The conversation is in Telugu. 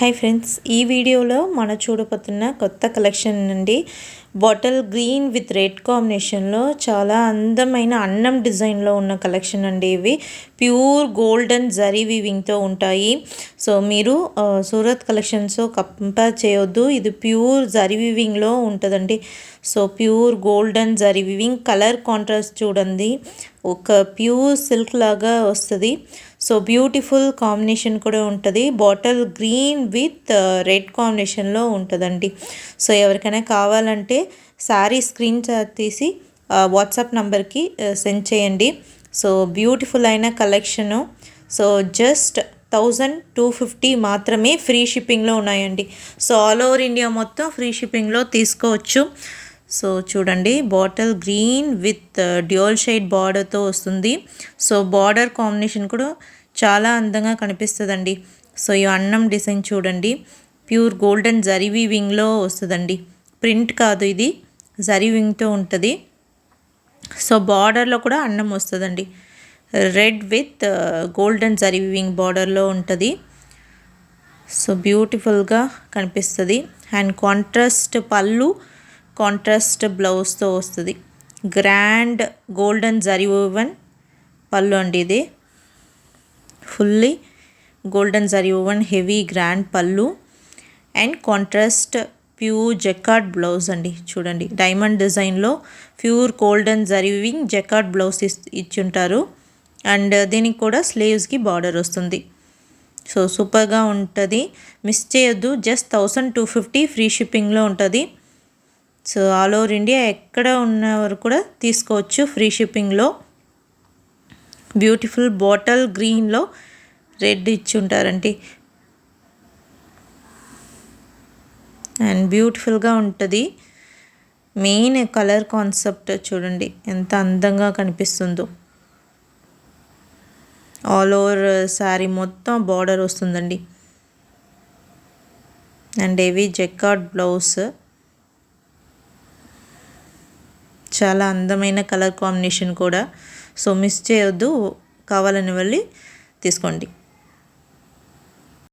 హాయ్ ఫ్రెండ్స్, ఈ వీడియోలో మన చూడబోతున్న కొత్త కలెక్షన్ నుండి బాటిల్ గ్రీన్ విత్ రెడ్ కాంబినేషన్లో చాలా అందమైన అన్నం డిజైన్లో ఉన్న కలెక్షన్ అండి. ఇవి ప్యూర్ గోల్డెన్ జరీ వీవింగ్తో ఉంటాయి. సో మీరు సూరత్ కలెక్షన్స్తో కంపేర్ చేయొద్దు, ఇది ప్యూర్ జరీ వీవింగ్లో ఉంటుందండి. So pure golden zari weaving, colour contrast చూడండి, ఒక ప్యూర్ సిల్క్ లాగా వస్తుంది. సో బ్యూటిఫుల్ కాంబినేషన్ కూడా ఉంటుంది. బాటిల్ గ్రీన్ విత్ రెడ్ కాంబినేషన్లో ఉంటుందండి. సో ఎవరికైనా కావాలంటే శారీ స్క్రీన్ షాట్ తీసి వాట్సాప్ నంబర్కి సెండ్ చేయండి. సో బ్యూటిఫుల్ అయిన కలెక్షను. సో జస్ట్ 1250 మాత్రమే ఫ్రీ షిప్పింగ్లో ఉన్నాయండి. సో ఆల్ ఓవర్ ఇండియా మొత్తం ఫ్రీ షిప్పింగ్లో తీసుకోవచ్చు. సో చూడండి, bottle green with dual shade బార్డర్తో వస్తుంది. సో బార్డర్ కాంబినేషన్ కూడా చాలా అందంగా కనిపిస్తుందండి. సో ఈ అన్నం డిజైన్ చూడండి, ప్యూర్ గోల్డెన్ జరీ వీవింగ్లో వస్తుందండి. ప్రింట్ కాదు, ఇది జరీ వీవింగ్తో ఉంటుంది. సో బార్డర్లో కూడా అన్నం వస్తుందండి. Red with golden zari weaving బార్డర్లో ఉంటుంది. సో బ్యూటిఫుల్గా కనిపిస్తుంది. అండ్ కాంట్రాస్ట్ పళ్ళు, కాంట్రాస్ట్ బ్లౌజ్తో వస్తుంది. Grand golden zari woven pallu అండి. ఇది fully golden zari woven heavy grand pallu and contrast pure jacquard blouse అండి. చూడండి, డైమండ్ డిజైన్లో pure golden zari weaving jacquard blouse ఇచ్చుంటారు. అండ్ దీనికి కూడా స్లీవ్స్కి బార్డర్ వస్తుంది. సో సూపర్గా ఉంటుంది, మిస్ చేయొద్దు. జస్ట్ 1250 ఫ్రీ షిప్పింగ్లో ఉంటుంది. సో ఆల్ ఓవర్ ఇండియా ఎక్కడ ఉన్నవారు కూడా తీసుకోవచ్చు ఫ్రీ షిప్పింగ్లో. బ్యూటిఫుల్ బాటిల్ గ్రీన్లో రెడ్ ఇచ్చి ఉంటారండి. అండ్ బ్యూటిఫుల్గా ఉంటుంది. మెయిన్ కలర్ కాన్సెప్ట్ చూడండి ఎంత అందంగా కనిపిస్తుందో. ఆల్ ఓవర్ శారీ మొత్తం బార్డర్ వస్తుందండి. అండ్ హెవీ జకార్డ్ బ్లౌజ్, చాలా అందమైన కలర్ కాంబినేషన్ కూడా. సో మిస్ చేయొద్దు, కావాలని వెళ్ళి తీసుకోండి.